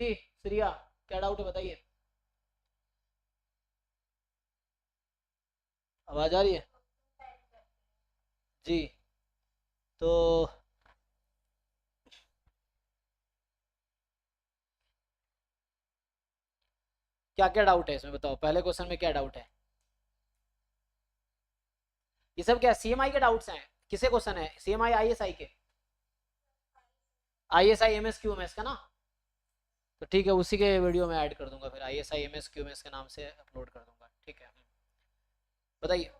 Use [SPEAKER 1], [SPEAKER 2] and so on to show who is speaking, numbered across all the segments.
[SPEAKER 1] जी श्रिया, क्या डाउट है बताइए। आवाज आ रही है? जी। तो क्या क्या डाउट है इसमें बताओ, पहले क्वेश्चन में क्या डाउट है? ये सब क्या सीएमआई के डाउट्स हैं? किसे क्वेश्चन है, सीएमआई आईएसआई के? आईएसआई एमएस क्यूएमएस का ना? तो ठीक है, उसी के वीडियो में ऐड कर दूंगा, फिर आईएसआई एमएस क्यूएमएस के नाम से अपलोड कर दूंगा, ठीक है। बताइए।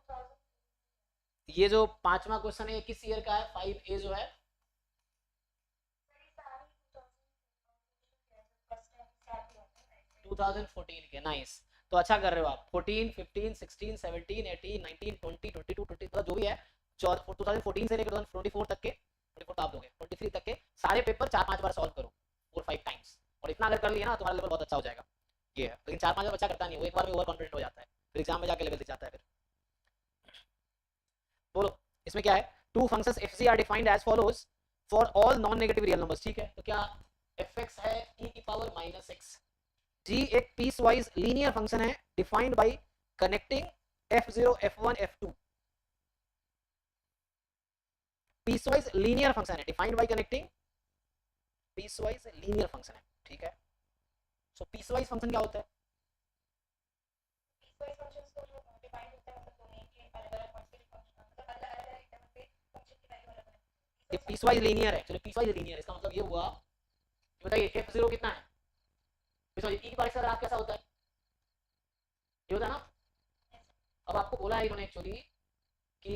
[SPEAKER 1] ये जो पांचवा क्वेश्चन है ये किस ईयर का है? 5A जो है 2014 के। नाइस। तो अच्छा कर रहे हो आप। 14, 15, 16, 17, 18, 19, 20, 22, 23 मतलब जो भी है 2014 से लेकर 2024 तक के, 24 आप दोगे 23 तक के सारे पेपर 4-5 बार सॉल्व करो, 4-5 टाइम्स। और इतना अगर कर लिया ना तुम्हारा लेवल बहुत अच्छा हो जाएगा। ये है, लेकिन 4-5 बार बच्चा करता नहीं, वो एक बार में ओवर कॉन्फिडेंट हो जाता है, फिर एग्जाम में जाके लेवल दिख जाता है। फिर बोलो इसमें क्या है। Two functions F G are defined as follows for all non negative real numbers, ठीक है। तो क्या एफ एक्स है e की पावर -x। जी एक पीस वाइज लीनियर फंक्शन है defined by connecting f0 f1 f2। Piecewise linear function है defined by connecting piecewise linear function है, ठीक है। सो पीस वाइज फंक्शन क्या होता है? ये पीस वाइज लीनियर है, चलो पीस वाइज लीनियर इसका मतलब ये हुआ। बताइए f0 कितना है? सॉरी e की पावर x का ग्राफ कैसा होता है? ये होता है ना। अब आपको बोला है इन्होंने एक्चुअली कि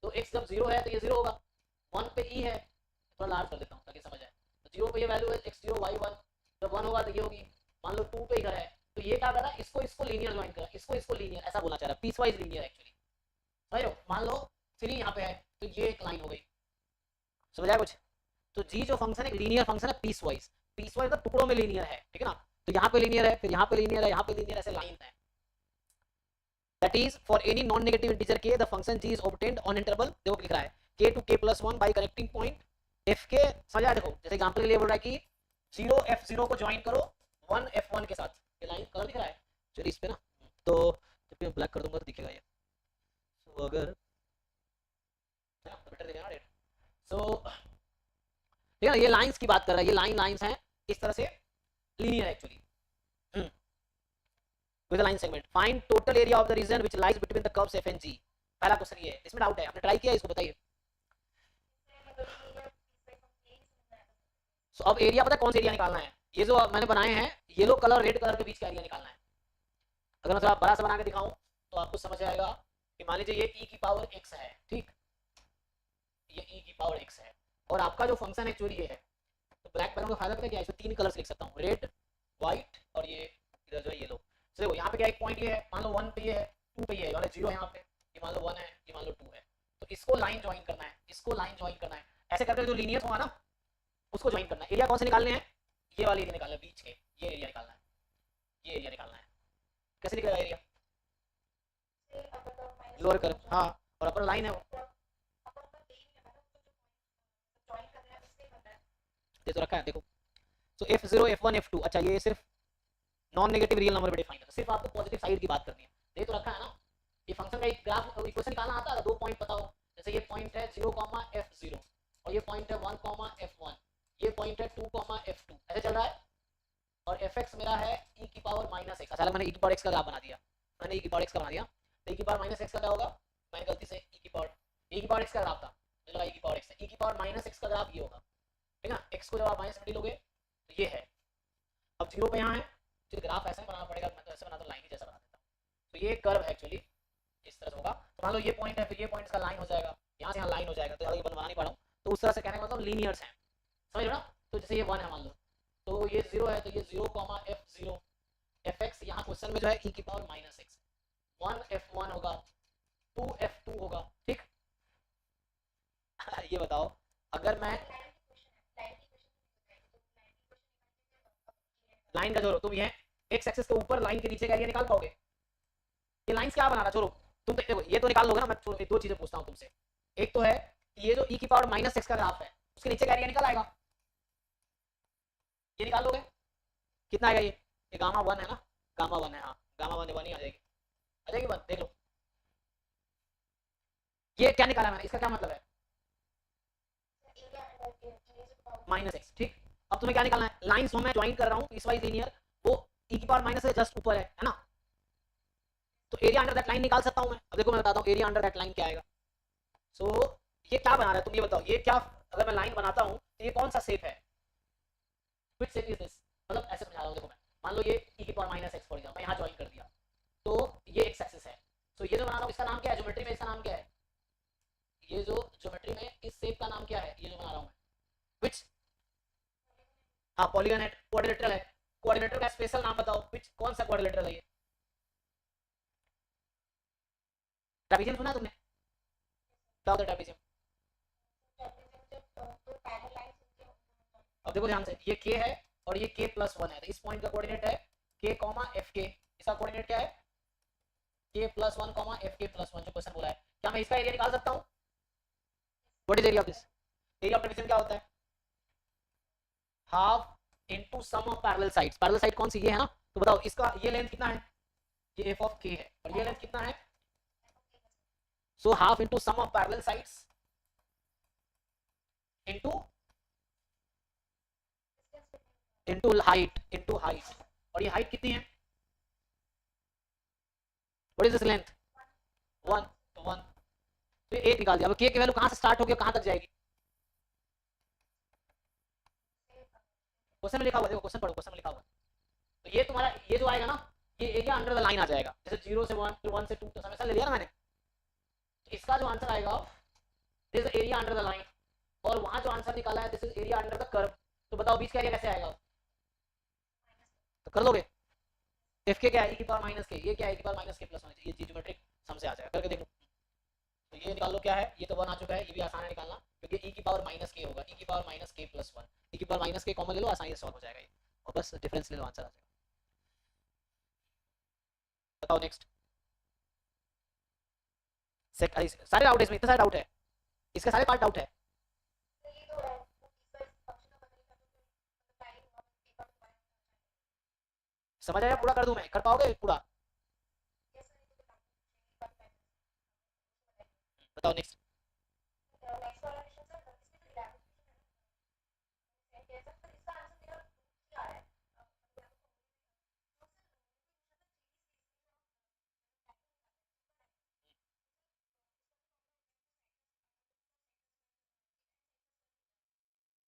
[SPEAKER 1] तो x जब 0 है तो ये 0 होगा, 1 पे e है, थोड़ा लार्ज कर देता हूँ ताकि समझ आए। तो 0 पे ये वैल्यू है x0 y1, जब 1 होगा तो ये होगी। मान लो 2 पे इधर है तो ये क्या कर रहा है, इसको इसको लीनियर ज्वाइन कर रहा है, इसको इसको लीनियर, ऐसा बोलना चाह रहा है, पीस वाइज लीनियर एक्चुअली। समझ रहे हो? मान लो 3 यहाँ पे है तो ये एक लाइन हो गई, समझ आया कुछ? तो जी जो फंक्शन है लीनियर फंक्शन है पीस वाइज, पीस वाइज तो टुकड़ों में लीनियर है, ठीक है ना। तो यहाँ पे लीनियर है, फिर यहाँ पे लीनियर है, यहाँ पे लीनियर, ऐसे लाइन है। That is for any non-negative integer k the function g is obtained on interval, देखो लिख रहा है k to k plus 1 by connecting point f के। समझा? देखो जैसे एग्जांपल के लिए बोल रहा है कि 0 f0 को ज्वाइन करो 1 f1 के साथ, ये लाइन कलर दिख रहा है। चलिए इस पे ना, तो जब मैं ब्लैक कर दूंगा तो दिखेगा ये। सो अगर बेटर दिखेगा ना रेड। सो ठीक है, ये लाइंस की बात कर रहा है, ये लाइंस हैं इस तरह से linear actually with a line segment. Find total area of the region which lies between the curves f and g. पहला क्वेश्चन ये है, इसमें डाउट है, आपने ट्राई किया इसको बताइए। सो अब एरिया पता है कौन सा एरिया निकालना है? ये जो मैंने बनाए हैं येलो कलर रेड कलर के बीच का एरिया निकालना है। अगर मैं थोड़ा बड़ा सा बना के दिखाऊं तो आपको समझ आएगा कि मान लीजिए ये e की पावर x है, ठीक, ये e की पावर x है और आपका जो फंक्शन एक्चुअली ये है। तो ब्लैक कलर का फायदा पता है क्या है, इसमें 3 कलर्स लिख सकता हूँ, रेड, व्हाइट और ये इधर जो है येलो। तो देखो यहाँ पे क्या एक पॉइंट ये है, मान लो 1 पे ये है, 2 पे ये है, वाला 0 यहाँ पे, ये मान लो 1 है, ये मान लो 2 है। तो इसको लाइन ज्वाइन करना है, इसको लाइन ज्वाइन करना है, ऐसे करके जो लीनियर होगा ना उसको ज्वाइन करना है। एरिया कौन से निकालने हैं? ये वाले एरिया निकालना है, बीच के ये एरिया निकालना है, ये एरिया निकालना है। कैसे निकलेगा एरिया? लोअर कर, हाँ, और अपर लाइन है वो, ये तो रखा है देखो। तो f0 f1 f2, अच्छा ये सिर्फ नॉन नेगेटिव रियल नंबर पे डिफाइन करना, सिर्फ आपको पॉजिटिव साइड की बात करनी है। ये तो रखा है ना। ये फंक्शन का एक ग्राफ इक्वेशन निकालना आता है, 2 पॉइंट पता हो, जैसे ये पॉइंट है 0, f0 और ये पॉइंट है 1, f1, ये पॉइंट है 2, f2, ऐसे चल रहा है। और fx मेरा है e की पावर -x। अच्छा मैंने e की पावर x का ग्राफ बना दिया, मैंने e की पावर x का बना दिया, तो e की पावर -x का क्या होगा? मैंने गलती से e की पावर x का ग्राफ था, मुझे लगा e की पावर x है, e की पावर -x का ग्राफ ये होगा, ठीक है ना। x को जब आप माइनस में लोगे तो ये है, अब 0 पे यहाँ है, फिर ग्राफ ऐसे बनाना पड़ेगा, मैं तो ऐसे बनाता हूँ, लाइन ही जैसा बना देता हूँ। तो ये कर्व एक्चुअली इस तरह से होगा। तो मान लो ये पॉइंट है, फिर ये पॉइंट इसका लाइन हो जाएगा, यहाँ से यहाँ लाइन हो जाएगा, तो ये बना नहीं पा रहा हूँ। तो उस तरह से कहने का मतलब लीनियर्स हैं, समझ रहे हो ना। तो जैसे ये 1 है मान लो, तो ये 0 है, तो ये 0, f0, fx यहाँ क्वेश्चन में जो है e की पावर -x, 1 f1 होगा, 2 f2 होगा, ठीक। ये बताओ अगर मैं लाइन का जोड़ो, तुम ये एक्स एक्सिस के ऊपर लाइन के नीचे का एरिया निकाल पाओगे? ये लाइंस क्या बना रहा, छोड़ो तुम देखो ये तो निकाल लोगे ना। मैं 2 चीजें पूछता हूँ तुमसे, एक तो है ये जो e की पावर -x का ग्राफ है उसके नीचे का एरिया निकल आएगा, ये निकाल लोगे कितना आएगा ये गामा 1 है ना, गामा 1 है, हाँ गामा 1 1 ही आ जाएगी 1, देख लो ये क्या निकाला मैंने, इसका क्या मतलब है -x, ठीक। अब तुम्हें क्या निकालना है, लाइंस में ज्वाइन कर रहा हूँ पीसवाइज लीनियर, वो e की पावर माइनस से जस्ट ऊपर है ना, तो एरिया अंडर दैट लाइन निकाल सकता हूं मैं। अब देखो मैं बताता हूँ एरिया अंडर दैट लाइन क्या आएगा। सो ये क्या बना रहा है तुम ये बताओ, ये क्या अगर मैं लाइन बनाता हूँ तो ये कौन सा शेप है, व्हिच शेप इज दिस, मतलब ऐसे समझा रहा हूँ, देखो मैं मान लो ये e की पावर -x फॉर एग्जांपल मैं यहाँ ज्वाइन कर दिया, तो ये एक्स एक्सिस है। सो ये जो बना रहा हूँ इसका नाम क्या है, ज्योमेट्री में इसका नाम क्या है, ये जो ज्योमेट्री में इस शेप का नाम क्या है, ये जो बना रहा हूँ मैं, व्हिच, हाँ पॉलीगन है, क्वाड्रिलेटरल है, क्वाड्रिलेटरल का स्पेशल नाम बताओ, व्हिच कौन सा क्वाड्रिलेटरल है ये, ट्रेपेजियम सुना तुमने, क्या होता है ट्रेपेजियम। अब देखो ध्यान से ये k है और ये k+1 है, तो इस पॉइंट का कोऑर्डिनेट है k, fk, इसका कोऑर्डिनेट क्या है k+1, fk+1 जो क्वेश्चन बोला है। क्या मैं इसका एरिया निकाल सकता हूँ, what is area of this, area of trapezium क्या होता है, half into sum of parallel sides, parallel side कौन सी ये है ना, तो बताओ इसका ये लेंथ कितना है, ये f ऑफ k है और ये लेंथ कितना है, so half into sum of parallel sides into height, और ये हाइट कितनी है, व्हाट इज दिस लेंथ 1, तो 1, तो 8 निकाल दिया। अब k की वैल्यू कहां से स्टार्ट होगी कहां तक जाएगी, क्वेश्चन में लिखा हुआ, देखो क्वेश्चन पढ़ो, क्वेश्चन में लिखा हुआ, तो ये तुम्हारा ये जो आएगा ना, ये एरिया अंडर द लाइन आ जाएगा, जैसे 0 से 1 फिर 1 से 2 तो समेशन ले लिया ना मैंने, तो इसका जो आंसर आएगा this is area under the line, और वहां जो आंसर निकाला है this is area under the curve, तो बताओ बीच का एरिया कैसे आएगा, तो कर लोगे, एफ के क्या है e की पावर माइनस के, ये क्या है e की पावर माइनस के प्लस 1, ये ज्योमेट्रिक सम से आ जाएगा, करके देखो, तो ये निकाल लो क्या है, ये तो 1 आ चुका है, ये भी आसान है निकालना क्योंकि e की पावर माइनस के होगा, e की पावर माइनस के प्लस 1, e की पावर माइनस के कॉमन ले लो, आसानी से सॉल्व हो जाएगा ये, और बस डिफरेंस ले लो आंसर आ जाएगा। बताओ नेक्स्ट, सारे डाउट है इसमें, इतने सारे डाउट है, इसके सारे पार्ट डाउट है, समझ आया, पूरा कर दूं मैं, कर पाओगे पूरा, बताओ नेक्स्ट,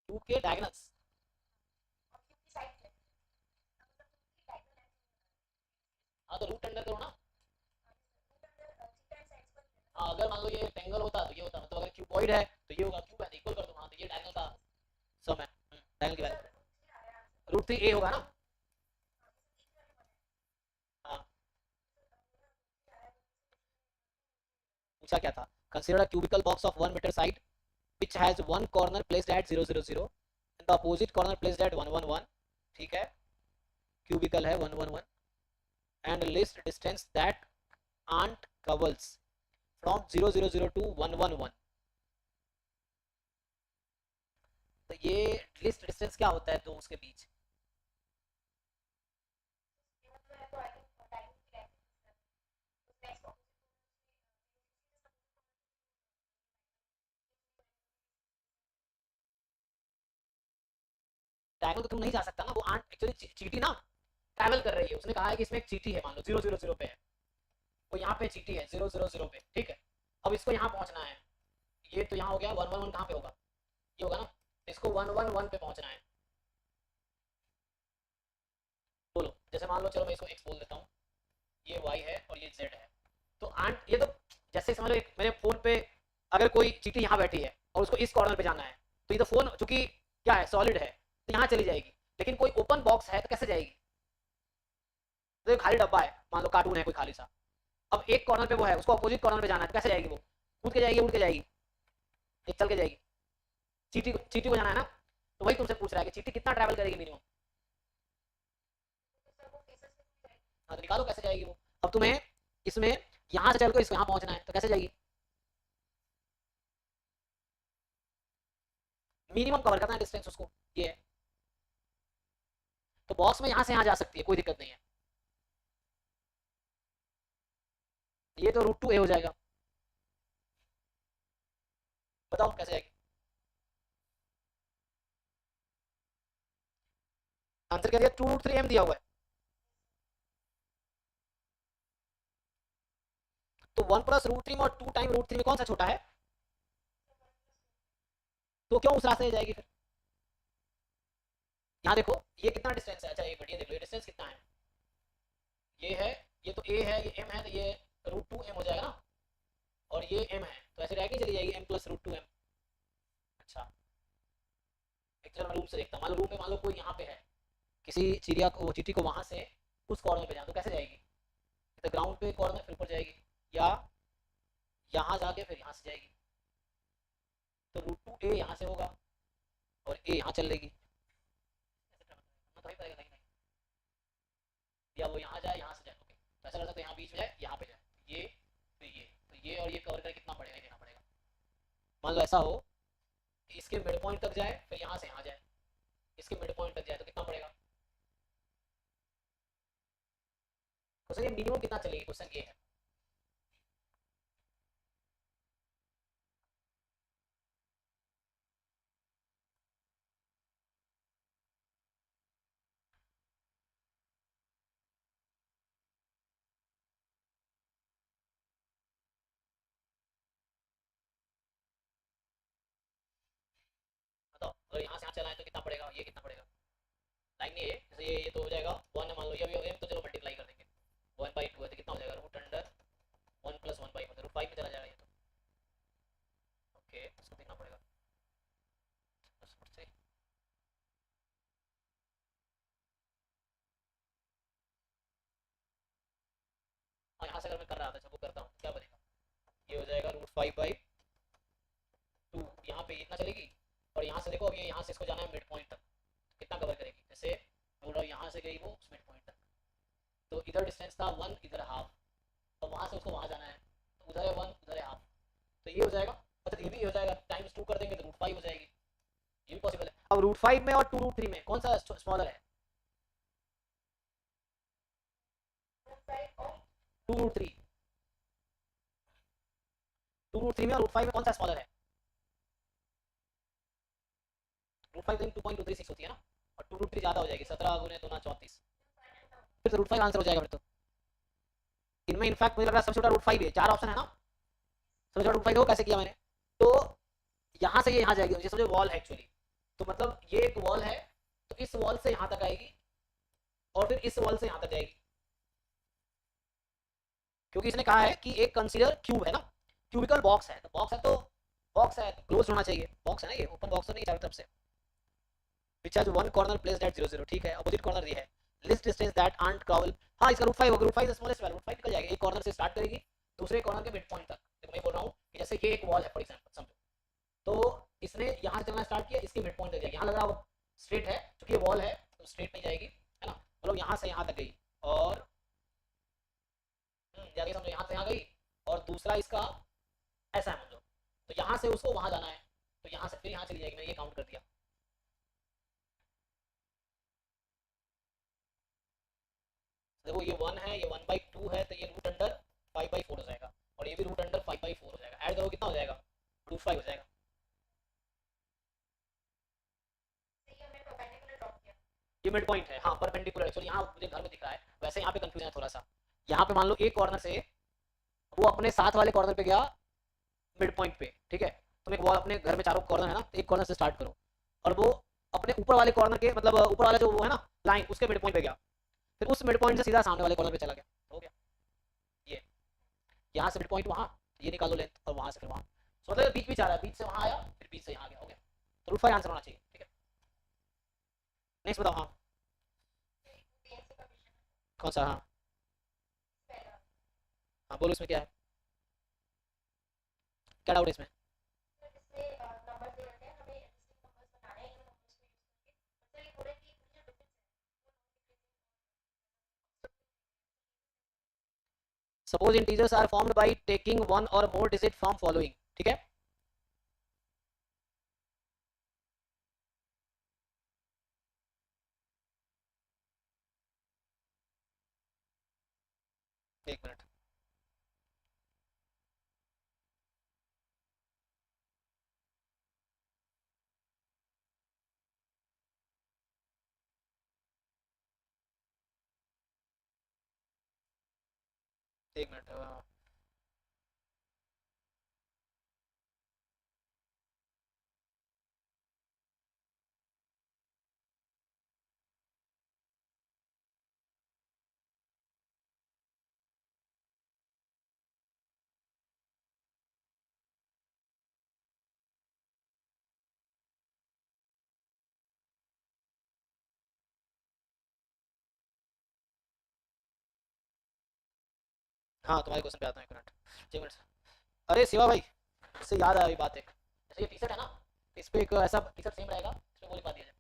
[SPEAKER 1] टू के डायगोनल्स, हाँ तो रूट अंडर करो ना, हाँ अगर मान लो ये रेक्टेंगल होता तो ये होता, मतलब अगर क्यूबॉइड है तो ये होगा, क्यूब है तो इक्वल कर दो, हाँ तो ये डायगोनल का सम है, डायगोनल की वैल्यू √3a होगा ना, हाँ पूछा क्या था, consider a cubical box of 1 metre side which has one corner placed at 0 0 0 and the opposite corner placed at 1 1 1, ठीक है, क्यूबिकल है 1 1 1 and list distance that ant covers from 0 0 0 to 1 1 1, तो ये लिस्ट डिस्टेंस क्या होता है तो उसके बीच, डायगोनल तो तुम नहीं जा सकता ना, वो आंट एक्चुअली चीटी ना ट्रैवल कर रही है, उसने कहा है कि इसमें एक चीटी है, मान लो 0 0 0 पे है, वो यहाँ पे चीटी है 0 0 0 पे, ठीक है, अब इसको यहाँ पहुंचना है, ये तो यहाँ हो गया 1 1 1 कहाँ पे होगा, ये होगा ना, इसको 1 1 1 पे पहुंचना है, बोलो जैसे मान लो, चलो मैं इसको x बोल देता हूँ, ये y है और ये z है, तो आंट ये तो जैसे समझ लो मेरे फोन पे अगर कोई चीटी यहाँ बैठी है और उसको इस कॉर्नर पे जाना है, तो ये तो फोन चूंकि क्या है सॉलिड है तो यहाँ चली जाएगी, लेकिन कोई ओपन बॉक्स है तो कैसे जाएगी, तो एक खाली डब्बा है, मान लो कार्टून है कोई खाली सा, अब एक कॉर्नर पे वो है, उसको अपोजिट कॉर्नर पे जाना है तो कैसे जाएगी, वो कूद के जाएगी, उड़ के जाएगी, एक चल के जाएगी, चीटी को जाना है ना, तो वही तुमसे पूछ रहा है कि चीटी कितना ट्रैवल करेगी मिनिमम, हाँ तो निकालो कैसे जाएगी वो, अब तुम्हें इसमें यहाँ से चलकर इसको यहाँ पहुंचना है तो कैसे जाएगी, मिनिमम कवर करना है डिस्टेंस उसको, ये है तो बॉक्स में यहाँ से यहाँ जा सकती है, कोई दिक्कत नहीं है। ये तो रूट टू ए हो जाएगा, बताओ कैसे आएगी? आंसर क्या दिया? टू रूट थ्री एम दिया हुआ है। तो वन प्लस रूट थ्री में और टू टाइम रूट थ्री में कौन सा छोटा है? तो क्यों उस रास्ते से जाएगी फिर? यहाँ देखो ये कितना डिस्टेंस है, अच्छा एक मिनट ये देख लो, ये डिस्टेंस कितना है, ये है, ये तो ए है, ये एम है, तो ये रूट टू एम हो जाएगा ना, और ये एम है, तो ऐसे रह के चली जाएगी M plus root two M. अच्छा एक चलो मैं रूप से देखता हूँ, मान लो रूप में मान लो कोई यहाँ पे है, किसी चिड़िया को चींटी को वहां से उस कॉर्नर पे जाना, तो कैसे जाएगी? तो ग्राउंड पे कॉर्नर फिर ऊपर जाएगी, या यहाँ जाके फिर यहाँ से जाएगी, तो रूट टू ए यहाँ से होगा और ए यहाँ चल लेगी, तो नहीं, या वो यहाँ जाए यहाँ से जाए, ओके तो ऐसा कर सकते हैं, यहाँ बीच में जाए यहाँ पे जाए, ये तो ये और ये कवर करके कितना पड़ेगा, ये देना पड़ेगा। मान लो ऐसा हो इसके मिड पॉइंट तक जाए, फिर यहाँ से यहाँ जाए, इसके मिड पॉइंट तक जाए, तो कितना पड़ेगा? क्वेश्चन ये मिनिमम कितना चलेगी, क्वेश्चन ये है। बताओ अगर यहाँ से यहाँ चलाएं तो कितना पड़ेगा, ये कितना पड़ेगा? लाइन नहीं है जैसे ये तो हो जाएगा वन है, मान लो ये तो चलो मल्टीप्लाई कर देंगे, वन बाई टू है तो कितना हो जाएगा, root under one plus one by one, root five में चला जाएगा ये तो, ओके इसको देखना पड़ेगा। हाँ यहाँ से अगर मैं कर रहा था, वो करता हूँ क्या बनेगा, ये हो जाएगा रूट फाइव बाई टू, यहाँ पे इतना चलेगी, और यहाँ से देखो अब ये यहाँ से इसको जाना है मिड पॉइंट तक, कितना कवर करेगी, जैसे बोल रहा हूँ यहाँ से गई वो उस मिड पॉइंट तक, तो इधर डिस्टेंस था वन, इधर हाफ, और वहाँ से उसको वहाँ जाना है, तो उधर है वन उधर है हाफ, तो ये हो जाएगा, मतलब ये भी हो जाएगा, टाइम्स टू कर देंगे तो रूट फाइव हो जाएगी, ये भी पॉसिबल है। अब रूट फाइव में और टू रूट थ्री में कौन सा स्मॉलर है? Two root three, two root three में और रूट फाइव में कौन सा स्मॉलर है? Root five two point two three six होती है ना, और टू रूट थ्री ज्यादा हो जाएगी, 17 गुने दो ना 34, फिर तो रूट फाइव आंसर हो जाएगा फिर तो। इनमें इनफैक्ट मुझे लग रहा है सबसे छोटा रूट फाइव है, चार ऑप्शन है ना, सबसे छोटा रूट फाइव कैसे किया मैंने, तो यहाँ से ये यहाँ जाएगी, जैसे मुझे वॉल है एक्चुअली, तो मतलब ये एक वॉल है, तो इस वॉल से यहाँ तक आएगी और फिर इस वॉल से यहाँ तक जाएगी, क्योंकि इसने कहा है कि एक कंसीडर क्यूब है ना, क्यूबिकल बॉक्स है, तो बॉक्स है तो क्लोज होना चाहिए, बॉक्स है ना ये, ओपन बॉक्स तो नहीं चारों तरफ से, which has one corner placed at 0 0, ठीक है, अपोजिट कॉर्नर ये है, least distance that ant travel, हाँ इसका रूट फाइव होगा, root five smallest value, root five निकल जाएगा, एक कॉर्नर से स्टार्ट करेगी दूसरे कॉर्नर के मिड पॉइंट तक, तो मैं बोल रहा हूँ कि जैसे ये एक वॉल है फॉर एग्जांपल समझो, तो इसने यहाँ से चलना स्टार्ट किया, इसके मिड पॉइंट तक जाएगी, यहाँ लग रहा है स्ट्रेट है, क्योंकि ये वॉल है तो स्ट्रेट नहीं जाएगी, है ना, मतलब यहाँ से यहाँ तक गई, और जाके समझो यहाँ से यहाँ गई, और दूसरा इसका ऐसा है समझो, तो यहाँ से उसको वहां जाना है, तो यहाँ से फिर यहाँ चली जाएगी, मैंने ये काउंट कर दिया, देखो ये वन है, ये वन बाई टू है, तो ये root under five by four हो जाएगा, और ये भी root under five by four हो जाएगा, ऐड करो कितना हो जाएगा, रूट फाइव हो जाएगा। ये मिड पॉइंट है, हाँ परपेंडिकुलर, एक्चुअली यहाँ मुझे घर में दिख रहा है, वैसे यहाँ पे कंफ्यूजन है थोड़ा सा, यहाँ पे मान लो एक कॉर्नर से वो अपने साथ वाले कॉर्नर पे गया मिड पॉइंट पे, ठीक है, तुम एक वॉल अपने घर में चारों कॉर्नर है ना, एक कॉर्नर से स्टार्ट करो, और वो अपने ऊपर वाले कॉर्नर के मतलब ऊपर वाला जो वो है ना लाइन, उसके मिड पॉइंट पे गया, फिर उस मिड पॉइंट से सीधा सामने वाले कॉर्नर पे चला गया, हो गया ये, यहाँ से मिड पॉइंट वहाँ, ये निकालो लेंथ, और वहाँ से फिर वहाँ, तो मतलब बीच बीच आ रहा है, बीच से वहाँ आया फिर बीच से यहाँ गया, हो गया, तो रूट फाइव आंसर होना चाहिए, ठीक है। नेक्स्ट बताओ, हाँ कौन सा, हाँ हाँ बोलो इसमें क्या है, क्या डाउट है इसमें? Suppose integers are formed by taking one or more digit from following, ठीक है, एक मिनट, एक मिनट। हाँ तुम्हारे क्वेश्चन पे आता हूँ, एक मिनट, एक मिनट। अरे शिवा भाई, इससे याद आया बात एक, जैसे ये टी शर्ट है ना, इस पे एक ऐसा टी शर्ट सेम रहेगा, इसमें वो लिखवा दिया जाए।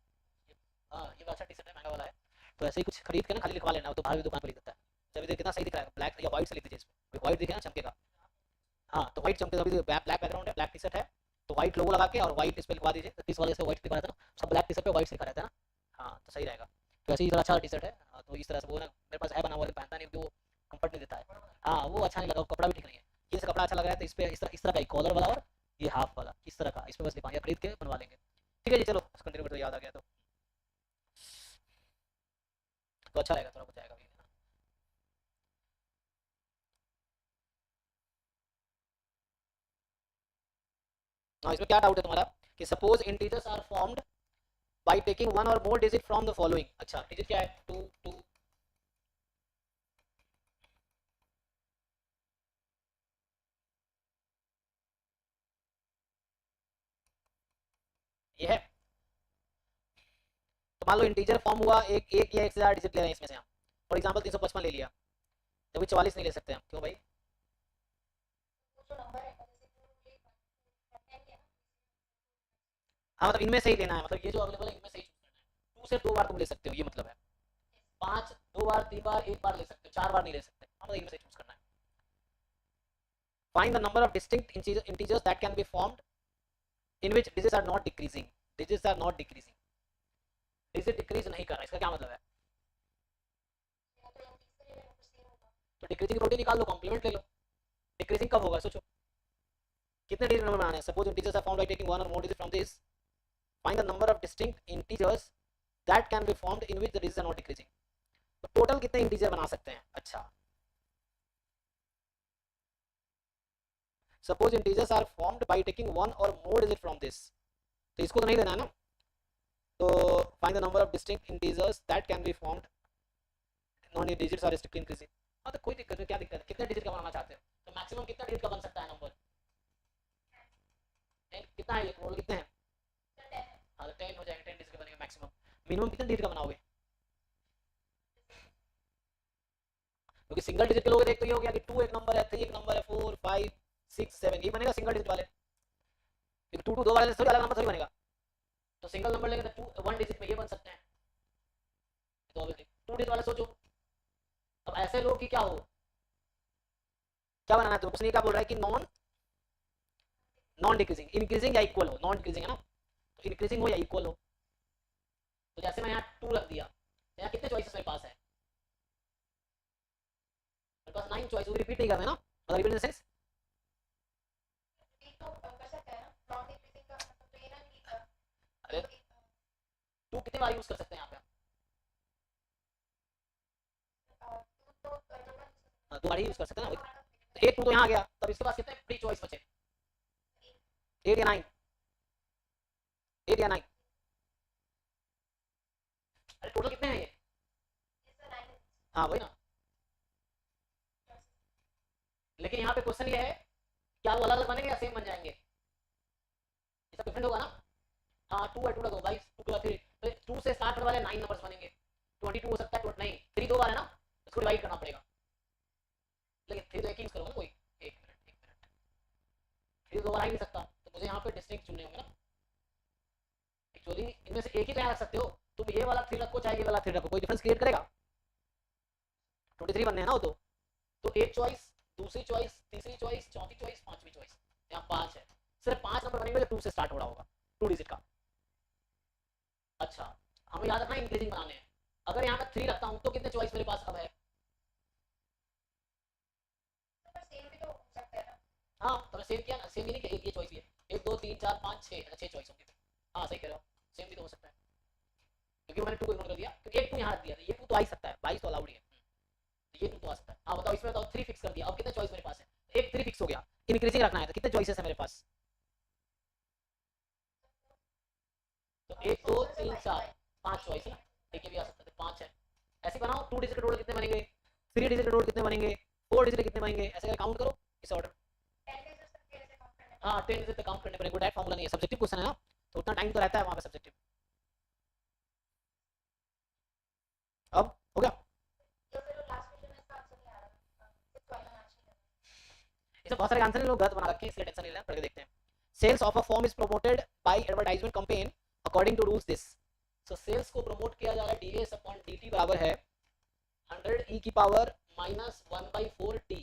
[SPEAKER 1] हाँ ये अच्छा टी शर्ट है, महंगा वाला है, तो ऐसे ही कुछ खरीद के ना खाली लिखवा लेना, वो तो बाहर भी दुकान पर लिख देता है। जब ये कितना सही दिख रहा है, ब्लैक या व्हाइट से लिख दीजिए, इसमें व्हाइट दिखे ना चमकेगा। हाँ तो व्हाइट चमकेगा, अभी ब्लैक बैकग्राउंड है, ब्लैक टी शर्ट है, तो व्हाइट लोगो लगा के और व्हाइट इस पे लिखवा दीजिए, इस वाले से व्हाइट लिखा रहता है ना, सब ब्लैक टी शर्ट पे व्हाइट लिखा रहता है ना। हाँ तो सही रहेगा। तो ऐसे ही थोड़ा अच्छा टी शर्ट है, तो इस तरह से वो ना मेरे पास है बना हुआ, पहनता नहीं क्योंकि वो कंफर्ट नहीं देता है। हाँ वो अच्छा नहीं लगा, कपड़ा भी ठीक नहीं है। ये से कपड़ा अच्छा लग रहा है, तो इस पे इस तरह का कॉलर वाला और ये हाफ वाला इस तरह का, इस पे बस लिखवा खरीद के बनवा लेंगे। ठीक है जी, चलो कंटिन्यू करते, याद आ गया तो अच्छा रहेगा, थोड़ा कुछ आएगा भी। हाँ इसमें क्या डाउट है तुम्हारा, कि suppose integers are formed by taking one or more digit from the following. अच्छा डिजिट क्या है, टू टू, ये है। तो मान लो इंटीजर फॉर्म हुआ, एक या एक से ज्यादा डिजिट ले रहे हैं इसमें से हम, फॉर एग्जांपल 355 ले लिया, तो भी 44 नहीं ले सकते हम, क्यों भाई? हाँ मतलब इनमें से ही लेना है, मतलब ये जो अवेलेबल है इनमें से ही चूज करना है। 2 से 2 बार तुम ले सकते हो, ये मतलब है। 5 2 बार, 3 बार, 1 बार ले सकते हो, 4 बार नहीं ले सकते। हाँ मतलब इनमें से चूज करना है। Find the number of distinct integers that can be formed in which digits are not decreasing. Digits are not decreasing, digit decrease नहीं कर रहा, इसका क्या मतलब है? तो डिक्रीजिंग प्रोटीन निकाल लो, कॉम्प्लीमेंट ले लो। डिक्रीजिंग कब होगा सोचो, कितने डिजिट नंबर बनाने हैं? Suppose integers are formed by taking one or more digit from this, find the number of distinct integers that can be formed in which the digits are not decreasing. तो total कितने integer बना सकते हैं? अच्छा suppose integers are formed by taking one or more digit from this, तो इसको तो नहीं देना है ना। तो find the number of distinct integers that can be formed non digits are strictly increasing. हाँ तो कोई दिक्कत नहीं, क्या दिक्कत है, कितने डिजिट का बनाना चाहते हो? तो मैक्सिमम कितना डिजिट का बन सकता है नंबर? कितना है ये टोटल, कितने हैं? हाँ तो 10 हो जाएगा, 10 डिजिट का बनेगा मैक्सिमम। मिनिमम कितने डिजिट का बनाओगे? क्योंकि सिंगल डिजिट के लोग देख तो ये हो गया कि 2 एक नंबर है, 3 एक नंबर है, 4 5 6 7, ये बनेगा सिंगल डिजिट वाले। क्योंकि 2 2 दो वाले थोड़ी अलग नंबर थोड़ी बनेगा। तो सिंगल नंबर लेंगे तो 2 1 डिजिट में ये बन सकते हैं। तो ऑब्वियसली 2 डिजिट वाले सोचो। अब ऐसे लोग कि क्या हो, क्या बनाना है तो उसने क्या बोल रहा है कि नॉन नॉन डिक्रीजिंग, इंक्रीजिंग या इक्वल हो, नॉन डिक्रीजिंग है ना, तो इंक्रीजिंग हो या इक्वल हो। तो जैसे मैं यहाँ 2 रख दिया, तो यहाँ कितने चॉइसेस मेरे पास है? मेरे पास 9 चॉइस, रिपीट नहीं करना है ना, मतलब रिपीट इन द सेंस, अरे 2 कितने बार यूज कर सकते हैं यहाँ पे? हाँ 2 बार ही यूज कर सकते हैं ना। तो 8 2 तो यहाँ आ गया, तब इसके पास कितने फ्री चॉइस बचे? 8 या 9? 8 या 9? अरे टोटल कितने हैं ये? हाँ वही ना, लेकिन यहाँ पे क्वेश्चन ये है, क्या वो अलग अलग बनेंगे या सेम बन जाएंगे? इसका डिफरेंट होगा ना। हाँ 2 है, 2 लगो भाई, 2 के बाद फिर तो 2 से स्टार्ट होने वाले 9 नंबर्स बनेंगे। 22 हो सकता है, नहीं 3 2 बार है ना, इसको डिवाइड करना पड़ेगा। लेकिन फिर तो एक ही यूज करोगे ना कोई। एक मिनट, एक मिनट, फिर 2 बार आ ही नहीं सकता, तो मुझे यहाँ पे डिस्टिंक्ट चुनने होंगे ना। एक्चुअली इनमें से एक ही तैयार रख सकते हो, तुम ये वाला 3 रखो चाहे ये वाला 3 रखो, कोई डिफरेंस क्रिएट करेगा? 23 बनने हैं ना वो तो एक चॉइस, दूसरी चॉइस, तीसरी चॉइस, चौथी चॉइस, पांचवी चॉइस, यहाँ 5 है। सिर्फ 5 नंबर बनेंगे जो 2 से स्टार्ट हो रहा होगा, 2 डिजिट का। अच्छा हमें याद रखना इंक्रीजिंग बनाने हैं। अगर यहाँ मैं 3 रखता हूँ तो कितने चॉइस मेरे पास अब है? सेम किया ना, सेम ही नहीं कि एक ये चॉइस भी है, 1 2 3 4 5 6, अच्छा 6 चॉइस होंगे। हाँ सही कह रहे हो, सेम भी तो हो सकता है, क्योंकि मैंने 2 को इग्नोर कर दिया, क्योंकि एक 2 यहाँ रख दिया, ये 2 तो आ ही सकता है, 22 तो अलाउड ही है, तो ये 2 तो आ सकता है। हाँ बताओ, इसमें बताओ 3 फिक्स कर दिया, अब कितने चॉइस मेरे पास है, एक 3 फिक्स हो गया, इंक्रीजिंग रखना है तो कितने चॉइसेस है मेरे पास, तो 1 2 3 4 5 चॉइस है ना, ठीक है भी आ सकता है, 5 है। ऐसे बनाओ, 2 डिजिट टोटल कितने बनेंगे, 3 डिजिट टोटल कितने बनेंगे, 4 डिजिट कितने बनेंगे, ऐसे करके काउंट करो इस ऑर्डर। हाँ 10 डिजिट तक काउंट करने पड़ेंगे, डायरेक्ट फार्मूला नहीं है, सब्जेक्टिव क्वेश्चन है ना, तो उतना टाइम तो रहता है वहां पे सब्जेक्टिव। अब हो गया, इसमें बहुत सारे आंसर लोग गलत बना रखे हैं, इसलिए टेंशन नहीं लेना, पढ़ के देखते हैं। Sales of a form is promoted by advertisement campaign according to rules this. So sales को प्रमोट किया जा रहा है ds अपॉन dt बराबर है 100 e की पावर माइनस 1/4 t।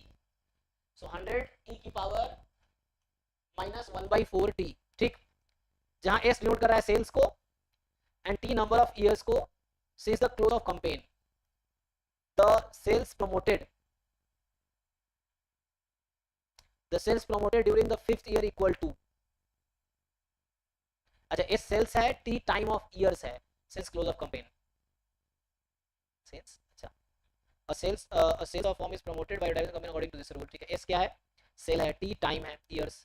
[SPEAKER 1] सो 100 e की पावर माइनस 1/4 t, ठीक, जहां s डिनोट कर रहा है सेल्स को and t number of years को, since the close of campaign the sales promoted during the 5th year equal to, अच्छा s सेल्स है, t टाइम ऑफ ईयर्स है, since close of campaign sales, अच्छा a sales of firm is promoted by advertising company according to this rule, ठीक है, s क्या है, cell है, t time है, years,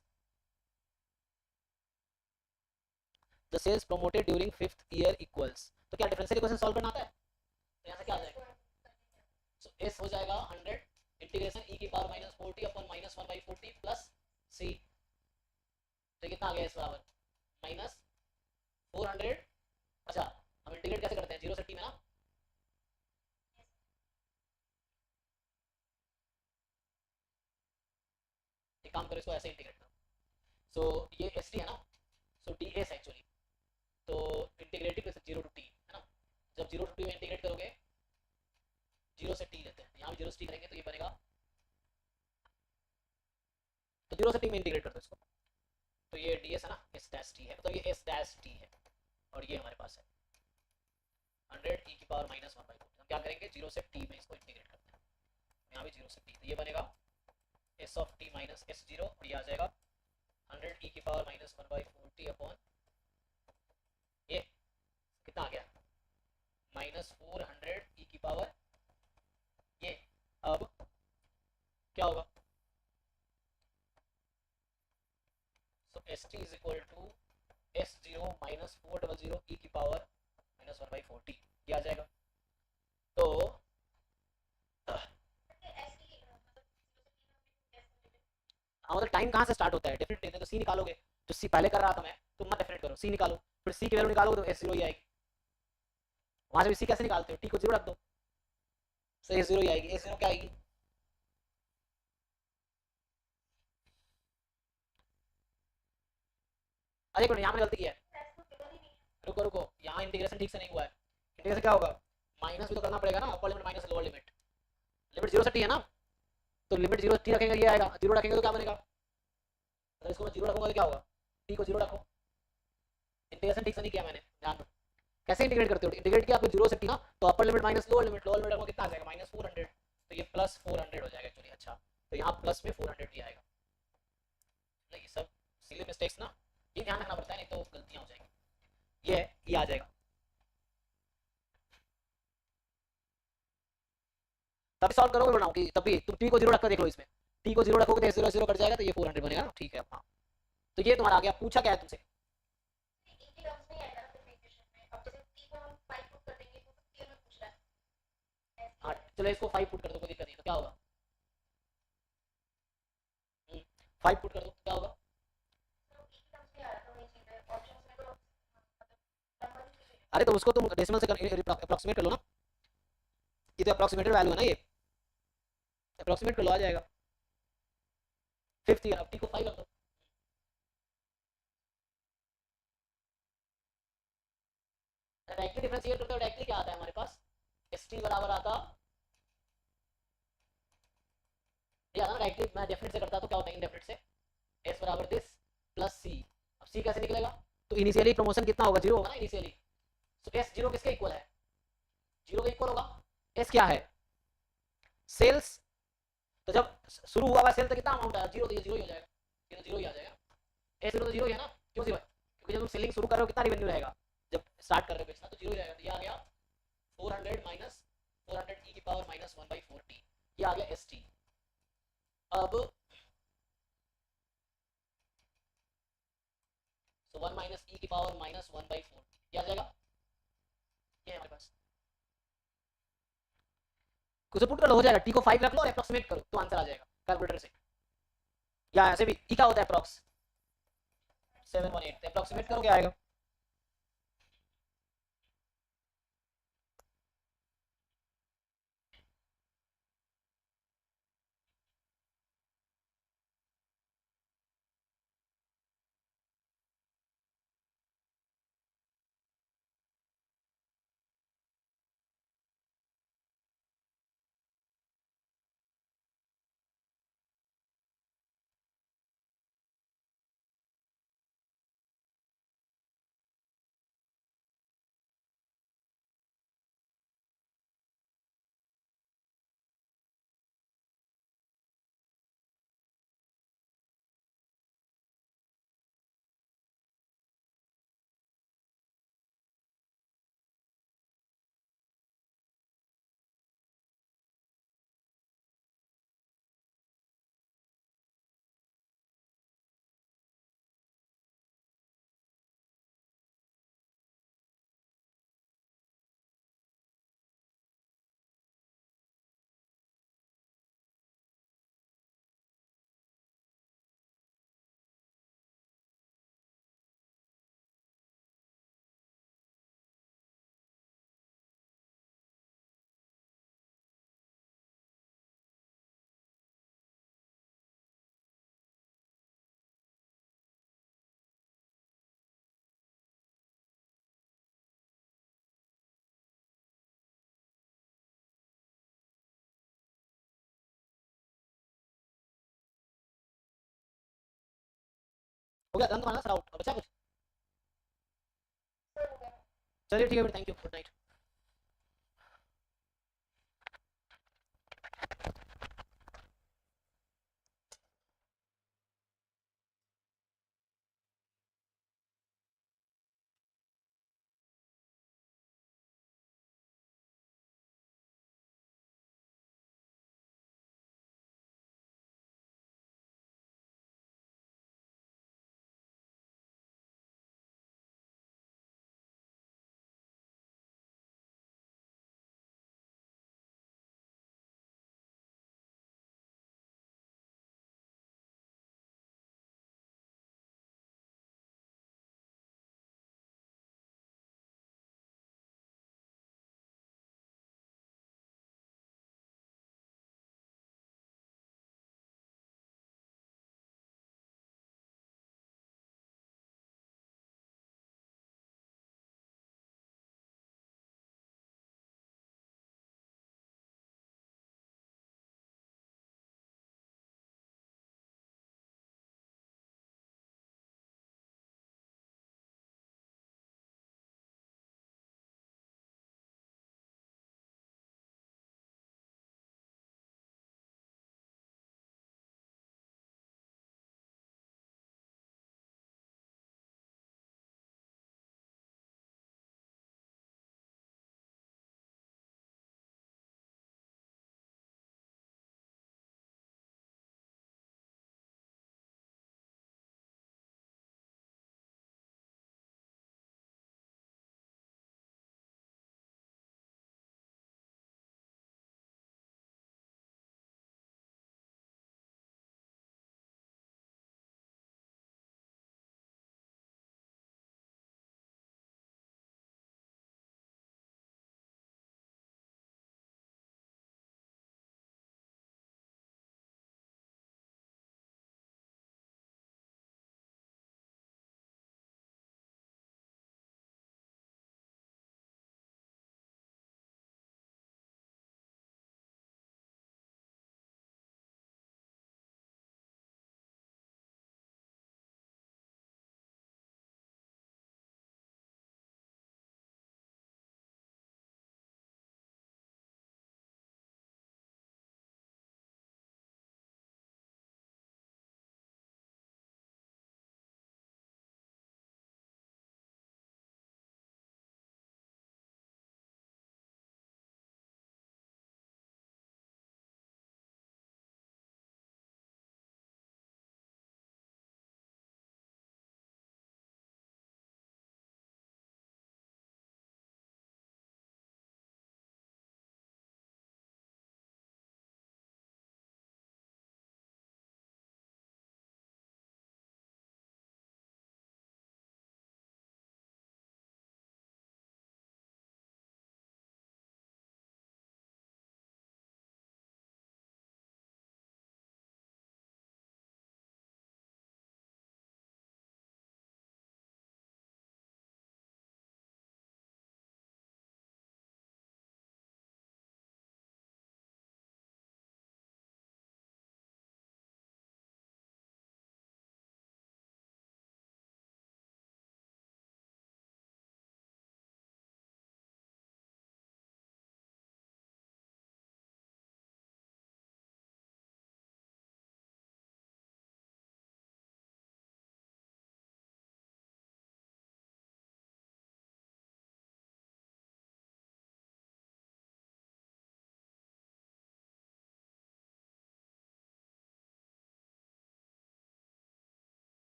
[SPEAKER 1] the sales promoted during 5th year equals, तो क्या डिफरेंशियल इक्वेशन सॉल्व करना आता है, तो यहां से क्या आ जाएगा, सो s हो जाएगा 100 इंटीग्रेशन e की power minus 40 upon minus 1/40 plus c, तो कितना आ गया s बराबर माइनस 400। अच्छा हम इंटीग्रेट कैसे करते हैं, 0 से t में ना, एक काम करो इसको ऐसे इंटीग्रेट करो, सो ये st है ना, सो ds एक्चुअली, तो इंटीग्रेटिव कैसे 0 टू t है ना, जब 0 टू t में इंटीग्रेट करोगे 0 से t लेते हैं, यहाँ भी 0 से t करेंगे तो ये बनेगा, तो 0 से t में इंटीग्रेट कर दो इसको, तो ये ds है ना, s डैश t है, मतलब ये s डैश t है, और ये हमारे पास है 100 e की पावर माइनस 1/4, हम क्या करेंगे 0 से t में इसको इंटीग्रेट करते हैं, यहाँ भी 0 से t, तो ये बनेगा s of t minus s0, और ये आ जाएगा 100 e की पावर माइनस 1/40 अपॉन ये कितना आ गया माइनस 400 e की पावर ये, अब क्या होगा, so st is equal to s0 minus 400 e की पावर माइनस 1/40, ये आ जाएगा, तो हाँ मतलब टाइम कहाँ से स्टार्ट होता है, डेफिनेट लेते हैं तो सी निकालोगे, तो सी पहले कर रहा था मैं, तुम मत डेफिनेट करो, सी निकालो, फिर सी की वैल्यू निकालोगे तो s0 ही आएगी, वहां से भी सी कैसे निकालते हो, t को 0 रख दो, सो s0 ही आएगी, s0 क्या आएगी, अरे एक मिनट यहाँ पे गलती किया है, रुको रुको, यहाँ इंटीग्रेशन ठीक से नहीं हुआ है, इंटीग्रेशन क्या होगा, माइनस भी तो करना पड़ेगा ना, upper limit minus lower limit, limit 0 से t है ना, तो लिमिट 0 t रखेंगे ये आएगा, 0 रखेंगे तो क्या बनेगा, अगर इसको मैं 0 रखूंगा तो क्या होगा, t को 0 रखो, इंटीग्रेशन ठीक से नहीं किया मैंने, ध्यान दो कैसे इंटीग्रेट करते हो, इंटीग्रेट किया आपको 0 से t ना, तो upper limit minus lower limit रखो कितना आ जाएगा माइनस 400, तो ये प्लस 400 हो जाएगा एक्चुअली, अच्छा तो यहाँ प्लस में 400 ही आएगा, नहीं सब सिली मिस्टेक्स ना, ये ध्यान रखना पड़ता है, नहीं तो गलतियां हो जाएंगी, ये आ जाएगा, तभी सॉल्व करोगे बनाओ कि तभी तुम t को 0 रखकर देख लो, इसमें t को 0 रखोगे तो 0 0 कट जाएगा, तो ये 400 बनेगा ना, ठीक है, हाँ तो ये तुम्हारा आ गया, पूछा क्या है तुमसे, हाँ चलो इसको 5 पुट कर दो, कोई दिक्कत नहीं, तो क्या होगा 5 पुट कर दो, क्या होगा, अरे तो उसको तुम डेसिमल से अप्रोक्सीमेट कर लो ना, ये तो अप्रोक्सीमेटेड वैल्यू है ना, ये अप्रोक्सीमेट कर लो, आ जाएगा 5th ईयर, अब t को 5 रख दो, डायरेक्टली डिफरेंशिएट करते हो, डायरेक्टली क्या आता है हमारे पास, st बराबर आता, ये आता ना डायरेक्टली, मैं डेफिनेट से करता तो क्या होता है इनडेफिनेट से, s बराबर दिस प्लस c, अब c कैसे निकलेगा, तो इनिशियली प्रमोशन कितना होगा, 0 होगा ना इनिशियली, तो s 0 किसके इक्वल है, 0 के इक्वल होगा, s क्या है सेल्स, तो जब शुरू हुआ हुआ सेल तो कितना अमाउंट आया, 0, तो ये 0 ही हो जाएगा, ये तो जीरो ही आ जाएगा, ए जीरो तो जीरो ही है ना, क्यों जीरो है, क्योंकि जब तुम सेलिंग शुरू कर रहे हो कितना रिवेन्यू रहेगा, जब स्टार्ट कर रहे हो बेचना तो जीरो ही रहेगा, तो ये आ गया 400 माइनस 400 e की पावर माइनस 1/4t, ये आ गया st। अब so 1 माइनस e की पावर माइनस 1/4 ये आ जाएगा, ये है हमारे पास, कुछ पुट कर लो हो जाएगा, t को 5 रख लो और अप्रोक्सीमेट करो तो आंसर आ जाएगा कैलकुलेटर से, या ऐसे भी e का होता है अप्रोक्स 718, अप्रोक्सीमेट करो क्या आएगा, हो गया डन तुम्हारा सर आउट, अब अच्छा कुछ, चलिए ठीक है फिर, थैंक यू, गुड नाइट।